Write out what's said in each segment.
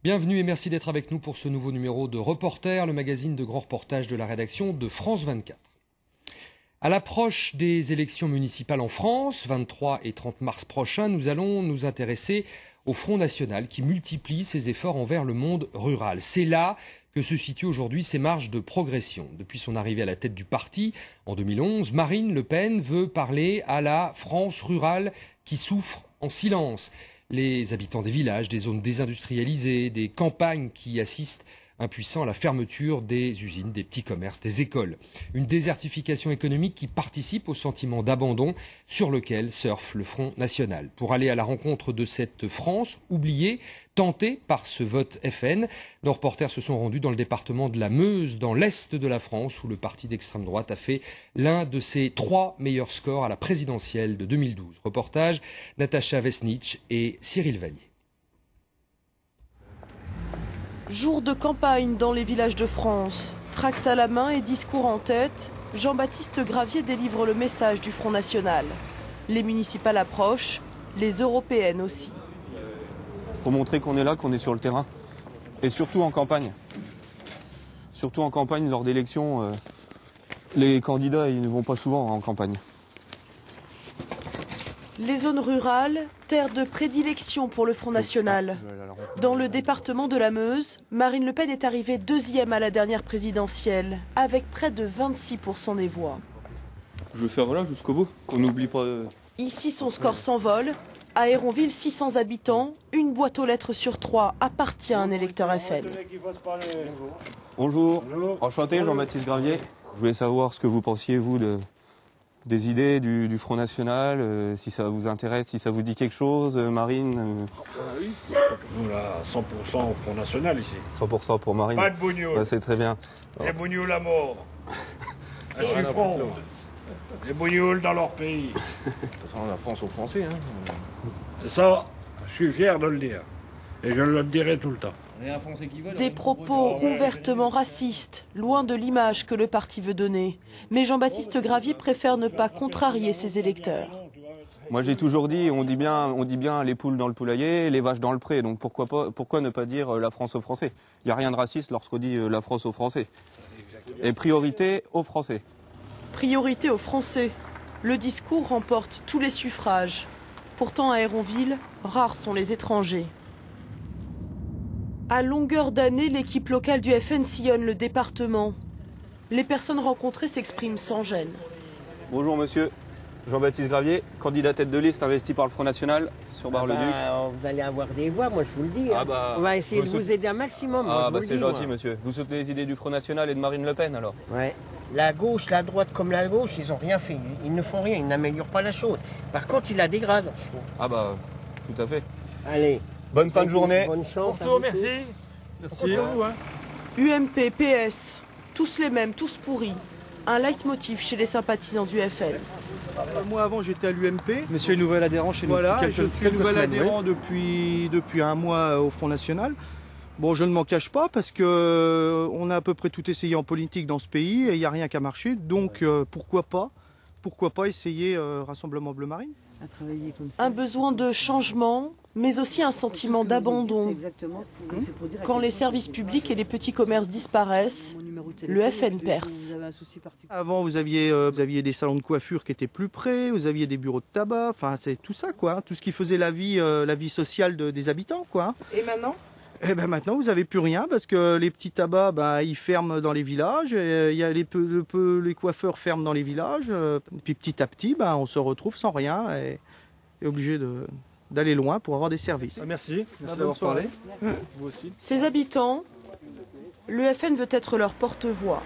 Bienvenue et merci d'être avec nous pour ce nouveau numéro de Reporter, le magazine de grands reportages de la rédaction de France 24. À l'approche des élections municipales en France, 23 et 30 mars prochains, nous allons nous intéresser au Front National qui multiplie ses efforts envers le monde rural. C'est là que se situent aujourd'hui ses marges de progression. Depuis son arrivée à la tête du parti en 2011, Marine Le Pen veut parler à la France rurale qui souffre en silence. Les habitants des villages, des zones désindustrialisées, des campagnes qui assistent impuissants à la fermeture des usines, des petits commerces, des écoles. Une désertification économique qui participe au sentiment d'abandon sur lequel surfe le Front National. Pour aller à la rencontre de cette France oubliée, tentée par ce vote FN, nos reporters se sont rendus dans le département de la Meuse, dans l'est de la France, où le parti d'extrême droite a fait l'un de ses 3 meilleurs scores à la présidentielle de 2012. Reportage Natacha Vesnitch et Cyril Vanier. Jour de campagne dans les villages de France. Tract à la main et discours en tête, Jean-Baptiste Gravier délivre le message du Front National. Les municipales approchent, les européennes aussi. Il faut montrer qu'on est là, qu'on est sur le terrain. Et surtout en campagne. Surtout en campagne, lors d'élections, les candidats ils ne vont pas souvent en campagne. Les zones rurales, terre de prédilection pour le Front National. Dans le département de la Meuse, Marine Le Pen est arrivée 2e à la dernière présidentielle, avec près de 26% des voix. Je vais faire là jusqu'au bout, qu'on n'oublie pas. Ici, son score s'envole. À Héronville, 600 habitants, une boîte aux lettres sur 3 appartient à un électeur FN. Bonjour, enchanté Jean-Baptiste Gravier. Je voulais savoir ce que vous pensiez, vous, des idées du Front National, si ça vous intéresse, si ça vous dit quelque chose, Marine Oui, nous là, 100% au Front National ici. 100% pour Marine. Pas de bougnoule. Bah, c'est très bien. Les bougnoules à mort. Je suis front. Les bougnoules dans leur pays. De toute façon, la France aux Français. Hein. C'est ça, je suis fier de le dire. Et je le dirai tout le temps. Des propos ouvertement racistes, loin de l'image que le parti veut donner. Mais Jean-Baptiste Gravier préfère ne pas contrarier ses électeurs. Moi j'ai toujours dit, on dit bien les poules dans le poulailler, les vaches dans le pré. Donc pourquoi ne pas dire la France aux Français? Il n'y a rien de raciste lorsqu'on dit la France aux Français. Et priorité aux Français. Priorité aux Français. Le discours remporte tous les suffrages. Pourtant à Héronville, rares sont les étrangers. À longueur d'année, l'équipe locale du FN sillonne le département. Les personnes rencontrées s'expriment sans gêne. Bonjour monsieur, Jean-Baptiste Gravier, candidat tête de liste investi par le Front National sur Bar-le-Duc. Vous allez avoir des voix, moi je vous le dis. Ah bah, on va essayer de vous aider un maximum. Ah bah c'est gentil monsieur. Vous soutenez les idées du Front National et de Marine Le Pen alors? Ouais. La gauche, la droite comme la gauche, ils n'ont rien fait. Ils ne font rien, ils n'améliorent pas la chose. Par contre, ils la dégradent. Ah bah, tout à fait. Allez. Bonne fin de journée. Bonne chance. Merci. Merci à vous. Hein. UMP, PS, tous les mêmes, tous pourris. Un leitmotiv chez les sympathisants du FN. Moi avant j'étais à l'UMP. Monsieur est nouvel adhérent chez nous. Voilà, je suis nouvel adhérent depuis un mois au Front National. Bon, je ne m'en cache pas parce que on a à peu près tout essayé en politique dans ce pays et il n'y a rien qu'à marcher. Donc pourquoi pas essayer Rassemblement Bleu Marine. Un besoin de changement, mais aussi un sentiment d'abandon. Quand les services publics et les petits commerces disparaissent, le FN perce. Avant, vous aviez des salons de coiffure qui étaient plus près, vous aviez des bureaux de tabac, enfin c'est tout ça quoi, tout ce qui faisait la vie sociale des habitants quoi. Et maintenant ? Eh ben maintenant vous n'avez plus rien parce que les petits tabacs ils ferment dans les villages, il y a les coiffeurs ferment dans les villages, puis petit à petit on se retrouve sans rien et obligé d'aller loin pour avoir des services. Merci d'avoir parlé. Vous aussi. Ces habitants, le FN veut être leur porte-voix.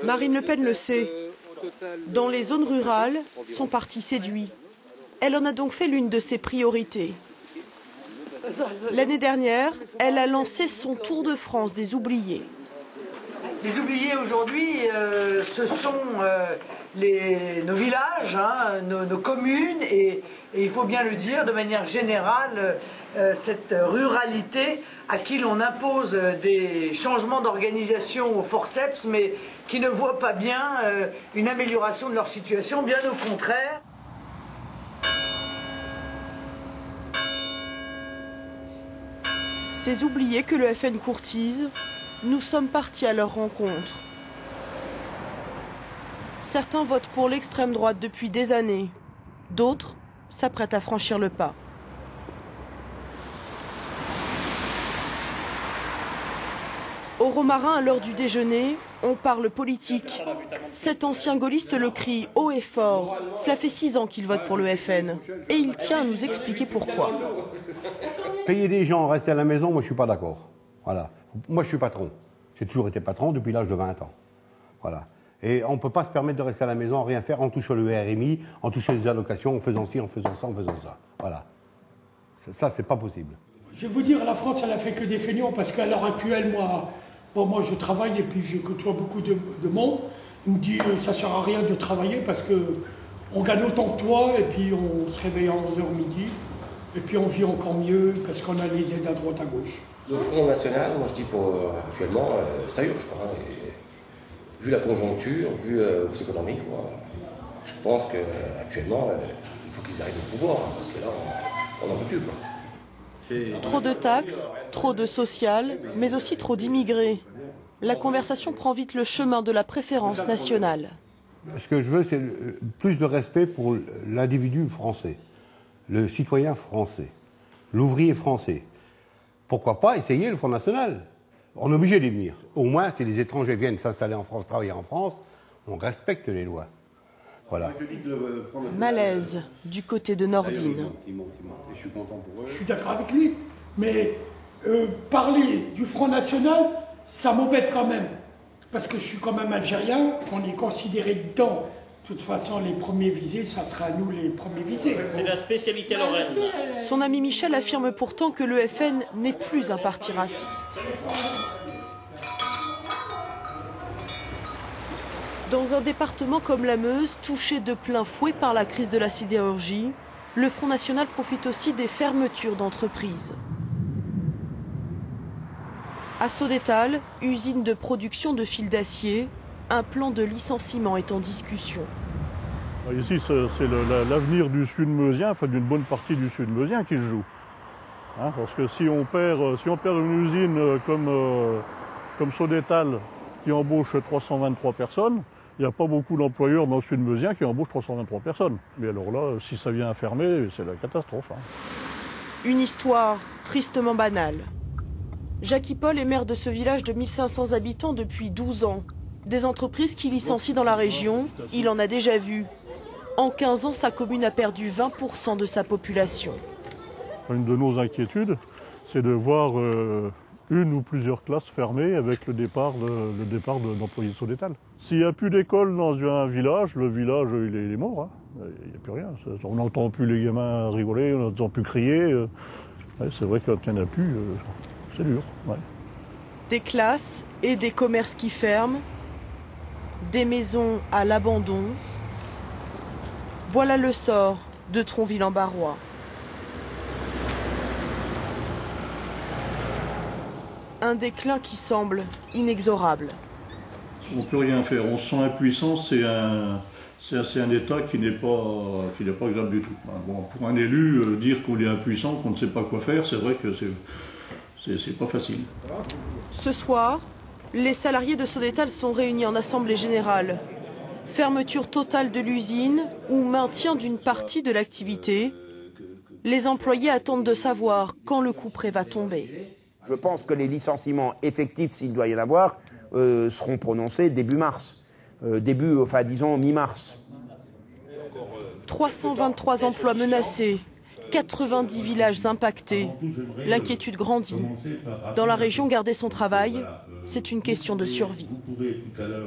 Marine Le Pen le sait. Dans les zones rurales, son parti séduit. Elle en a donc fait l'une de ses priorités. L'année dernière, elle a lancé son Tour de France des oubliés. Les oubliés aujourd'hui, ce sont nos villages, hein, nos communes et il faut bien le dire de manière générale, cette ruralité à qui l'on impose des changements d'organisation au forceps mais qui ne voient pas bien une amélioration de leur situation, bien au contraire. Ces oubliés que le FN courtise, nous sommes partis à leur rencontre. Certains votent pour l'extrême droite depuis des années. D'autres s'apprêtent à franchir le pas. Au Romarin, à l'heure du déjeuner, on parle politique. Cet ancien gaulliste le crie haut et fort. Cela fait 6 ans qu'il vote pour le FN. Et il tient à nous expliquer pourquoi. Payer des gens, rester à la maison, moi je ne suis pas d'accord. Voilà. Moi je suis patron. J'ai toujours été patron depuis l'âge de 20 ans. Voilà. Et on ne peut pas se permettre de rester à la maison, rien faire, en touchant le RMI, en touchant les allocations, en faisant ci, en faisant ça, en faisant ça. Voilà. Ça, c'est pas possible. Je vais vous dire, la France, elle a fait que des feignants, parce qu'à l'heure actuelle, moi je travaille et puis je côtoie beaucoup de monde. Il me dit ça sert à rien de travailler parce qu'on gagne autant que toi et puis on se réveille à 11h midi et puis on vit encore mieux parce qu'on a les aides à droite à gauche. Le Front National, moi je dis pour actuellement, ça urge quoi. Et vu la conjoncture, vu l'économie, je pense qu'actuellement il faut qu'ils arrivent au pouvoir parce que là on n'en peut plus quoi. Trop de taxes, trop de social, mais aussi trop d'immigrés. La conversation prend vite le chemin de la préférence nationale. Ce que je veux, c'est plus de respect pour l'individu français, le citoyen français, l'ouvrier français. Pourquoi pas essayer le Front National? On est obligé d'y venir. Au moins, si les étrangers viennent s'installer en France, travailler en France, on respecte les lois. Voilà. Malaise du côté de Nordine. Je suis d'accord avec lui, mais parler du Front National, ça m'embête quand même. Parce que je suis quand même algérien, on est considéré dedans. De toute façon, les premiers visés, ça sera nous les premiers visés. C'est la spécialité lorraine. Son ami Michel affirme pourtant que le FN n'est plus un parti raciste. Dans un département comme la Meuse, touché de plein fouet par la crise de la sidérurgie, le Front National profite aussi des fermetures d'entreprises. À Sodétal, usine de production de fils d'acier, un plan de licenciement est en discussion. Ici, c'est l'avenir du Sud-Meusien, enfin d'une bonne partie du Sud-Meusien qui se joue. Hein, parce que si on perd une usine comme Sodétal qui embauche 323 personnes, il n'y a pas beaucoup d'employeurs dans le Sud-Meusien qui embauchent 323 personnes. Mais alors là, si ça vient à fermer, c'est la catastrophe. Hein. Une histoire tristement banale. Jackie Paul est maire de ce village de 1500 habitants depuis 12 ans. Des entreprises qui licencient dans la région, il en a déjà vu. En 15 ans, sa commune a perdu 20% de sa population. Une de nos inquiétudes, c'est de voir une ou plusieurs classes fermées avec le départ d'employés de Sodétal. S'il n'y a plus d'école dans un village, le village il est mort. Hein. Il n'y a plus rien. On n'entend plus les gamins rigoler, on n'entend plus crier. Ouais, c'est vrai que quand il n'y en a plus, c'est dur. Ouais. Des classes et des commerces qui ferment, des maisons à l'abandon. Voilà le sort de Tronville-en-Barrois. Un déclin qui semble inexorable. On ne peut rien faire, on se sent impuissant, c'est un état qui n'est pas agréable du tout. Bon, pour un élu, dire qu'on est impuissant, qu'on ne sait pas quoi faire, c'est vrai que c'est pas facile. Ce soir, les salariés de Sodétal sont réunis en assemblée générale. Fermeture totale de l'usine ou maintien d'une partie de l'activité. Les employés attendent de savoir quand le couperet va tomber. Je pense que les licenciements effectifs, s'il doit y en avoir, seront prononcés début mars. Disons mi-mars. 323 emplois menacés, 90 villages impactés. L'inquiétude grandit. Dans la région, garder son travail, c'est une question de survie.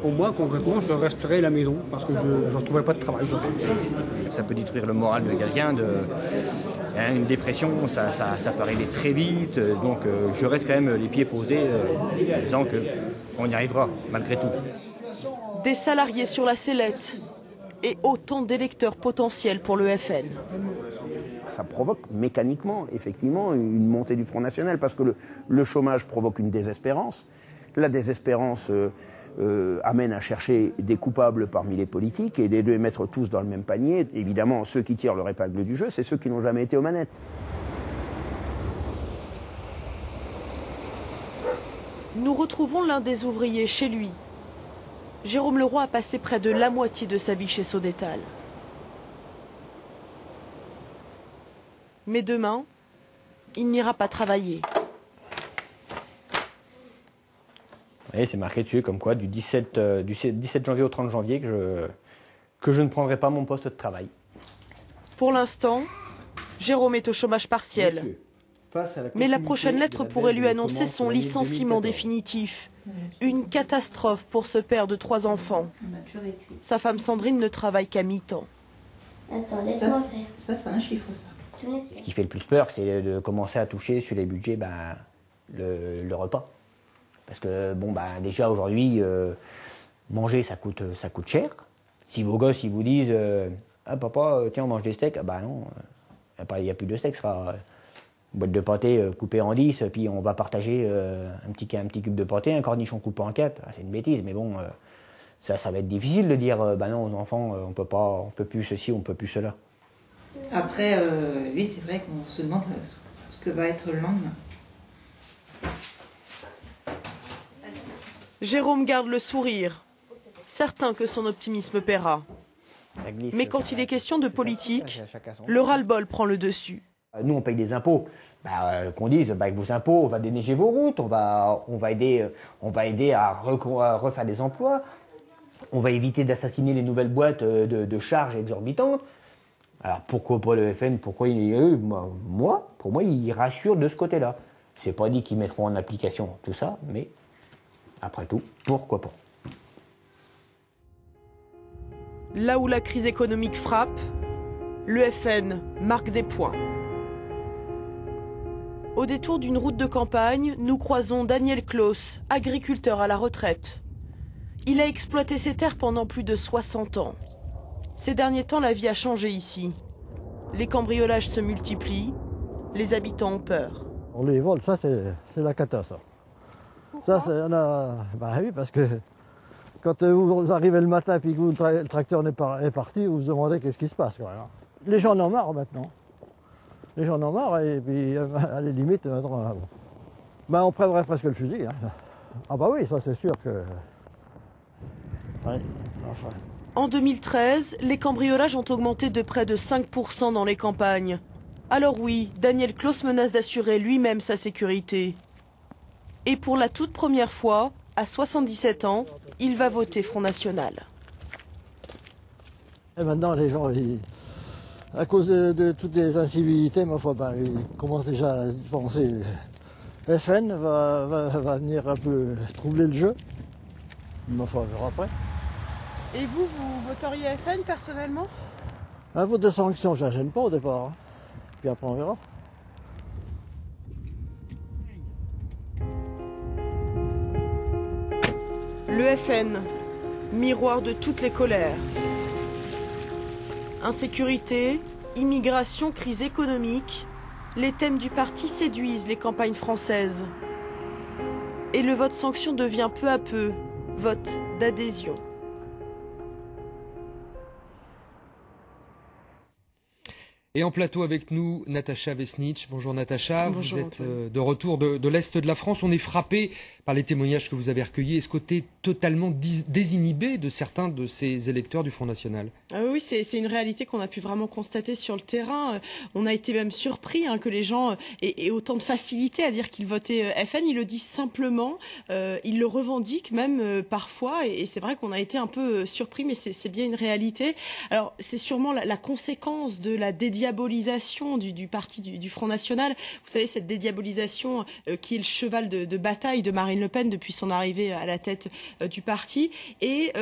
Pour moi, concrètement, je resterai à la maison parce que je ne retrouverai pas de travail. Ça peut détruire le moral de quelqu'un. Une dépression, ça peut arriver très vite. Donc je reste quand même les pieds posés en disant qu'on y arrivera malgré tout. Des salariés sur la sellette et autant d'électeurs potentiels pour le FN. Ça provoque mécaniquement, effectivement, une montée du Front National parce que le chômage provoque une désespérance. La désespérance amène à chercher des coupables parmi les politiques et les mettre tous dans le même panier. Évidemment, ceux qui tirent leur épingle du jeu, c'est ceux qui n'ont jamais été aux manettes. Nous retrouvons l'un des ouvriers chez lui. Jérôme Leroy a passé près de la moitié de sa vie chez Sodétal. Mais demain, il n'ira pas travailler. Oui, c'est marqué dessus comme quoi du 17 janvier au 30 janvier que je ne prendrai pas mon poste de travail. Pour l'instant, Jérôme est au chômage partiel. Mais la prochaine lettre pourrait lui annoncer son licenciement définitif. Une catastrophe pour ce père de 3 enfants. Sa femme Sandrine ne travaille qu'à mi-temps. Attends, laisse-moi faire. Ça, c'est un chiffre, ça. Ce qui fait le plus peur, c'est de commencer à toucher sur les budgets le repas. Parce que, bon, déjà aujourd'hui, manger, ça coûte cher. Si vos gosses, ils vous disent ah, papa, tiens, on mange des steaks, non, il n'y a plus de steaks, ce sera une boîte de pâté coupée en 10, puis on va partager un petit cube de pâté, un cornichon coupé en 4. C'est une bêtise, mais bon, ça va être difficile de dire non, aux enfants, on peut plus ceci, on peut plus cela. Après, oui, c'est vrai qu'on se demande ce que va être le lendemain. Jérôme garde le sourire, certain que son optimisme paiera. Mais quand il est question de politique, le ras-le-bol prend le dessus. Nous, on paye des impôts. Qu'on dise, avec vos impôts, on va déneiger vos routes, on va aider à refaire des emplois, on va éviter d'assassiner les nouvelles boîtes de charges exorbitantes. Alors pourquoi pas le FN? Pourquoi pour moi, ils rassurent de ce côté-là. C'est pas dit qu'ils mettront en application tout ça, mais après tout, pourquoi pas? Là où la crise économique frappe, le FN marque des points. Au détour d'une route de campagne, nous croisons Daniel Claus, agriculteur à la retraite. Il a exploité ses terres pendant plus de 60 ans. Ces derniers temps, la vie a changé ici. Les cambriolages se multiplient, les habitants ont peur. On les vole, ça c'est la cata, ça. Ça, oui, parce que quand vous arrivez le matin et que le tracteur est parti, vous vous demandez qu'est-ce qui se passe. Quand même. Les gens en ont marre maintenant. Les gens en ont marre et puis à la limite, on prendrait presque le fusil. Hein. Ah bah oui, ça c'est sûr que... Ouais, enfin... En 2013, les cambriolages ont augmenté de près de 5% dans les campagnes. Alors oui, Daniel Claus menace d'assurer lui-même sa sécurité. Et pour la toute première fois, à 77 ans, il va voter Front National. Et maintenant, les gens, à cause de toutes les incivilités, ils commencent déjà à penser FN va venir un peu troubler le jeu. On verra après. Et vous voteriez FN personnellement? Un vote de sanction, je ne gêne pas au départ. Hein. Puis après, on verra. Le FN, miroir de toutes les colères. Insécurité, immigration, crise économique, les thèmes du parti séduisent les campagnes françaises. Et le vote sanction devient peu à peu vote d'adhésion. Et en plateau avec nous, Natacha Vesnitch. Bonjour Natacha, bonjour, vous êtes de retour de l'Est de la France. On est frappé par les témoignages que vous avez recueillis et ce côté totalement désinhibé de certains de ces électeurs du Front National. Oui, c'est une réalité qu'on a pu vraiment constater sur le terrain. On a été même surpris que les gens aient autant de facilité à dire qu'ils votaient FN. Ils le disent simplement, ils le revendiquent même parfois et c'est vrai qu'on a été un peu surpris, mais c'est bien une réalité. Alors c'est sûrement la conséquence de la dédiabolisation du parti du Front National. Vous savez, cette dédiabolisation qui est le cheval de bataille de Marine Le Pen depuis son arrivée à la tête du parti. Et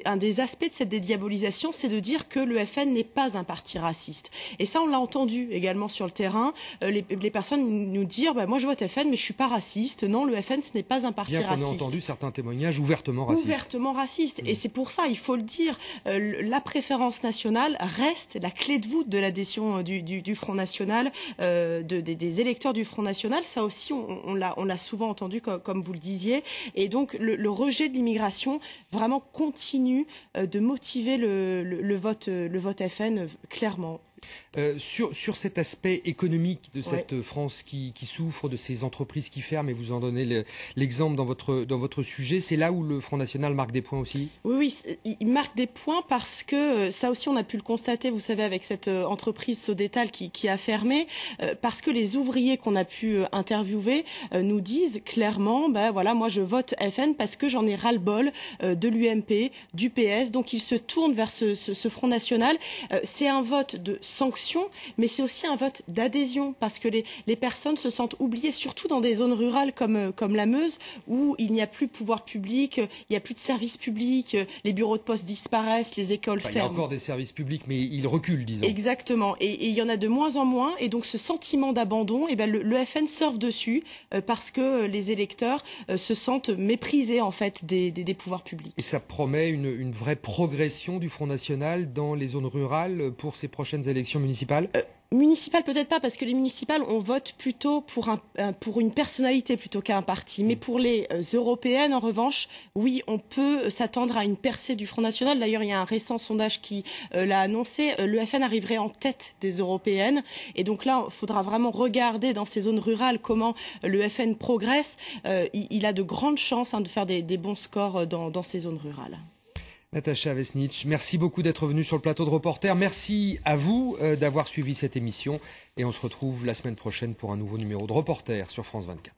un des aspects de cette dédiabolisation, c'est de dire que le FN n'est pas un parti raciste. Et ça, on l'a entendu également sur le terrain. Les personnes nous dire, moi je vote FN, mais je suis pas raciste. Non, le FN, ce n'est pas un parti raciste. Bien qu'on ait entendu certains témoignages ouvertement racistes. Ouvertement racistes. Et c'est pour ça, il faut le dire, la préférence nationale reste la clé de voûte de l'adhésion du Front National, des électeurs du Front National. Ça aussi, on l'a souvent entendu, comme vous le disiez. Et donc, le rejet de l'immigration vraiment continue de motiver le vote FN, clairement. Sur cet aspect économique de cette France qui souffre, de ces entreprises qui ferment, et vous en donnez l'exemple dans votre sujet, c'est là où le Front National marque des points aussi? Oui, il marque des points parce que ça aussi on a pu le constater, vous savez, avec cette entreprise Sodétal qui a fermé, parce que les ouvriers qu'on a pu interviewer nous disent clairement, voilà, moi je vote FN parce que j'en ai ras-le-bol de l'UMP, du PS, donc ils se tournent vers ce Front National. C'est un vote de sanction, mais c'est aussi un vote d'adhésion, parce que les personnes se sentent oubliées, surtout dans des zones rurales comme la Meuse, où il n'y a plus de pouvoir public, il n'y a plus de services publics, les bureaux de poste disparaissent, les écoles ferment. Il y a encore des services publics, mais ils reculent, disons. Exactement, et il y en a de moins en moins, et donc ce sentiment d'abandon, le FN surfe dessus, parce que les électeurs se sentent méprisés en fait des pouvoirs publics. Et ça promet une vraie progression du Front National dans les zones rurales pour ces prochaines élections municipales? Municipales peut-être pas, parce que les municipales on vote plutôt pour une personnalité plutôt qu'un parti, mais pour les européennes en revanche, oui, on peut s'attendre à une percée du Front National. D'ailleurs il y a un récent sondage qui l'a annoncé, le FN arriverait en tête des européennes, et donc là il faudra vraiment regarder dans ces zones rurales comment le FN progresse. Il a de grandes chances de faire des bons scores dans ces zones rurales. Natacha Vesnitch, merci beaucoup d'être venue sur le plateau de Reporter. Merci à vous d'avoir suivi cette émission. Et on se retrouve la semaine prochaine pour un nouveau numéro de Reporter sur France 24.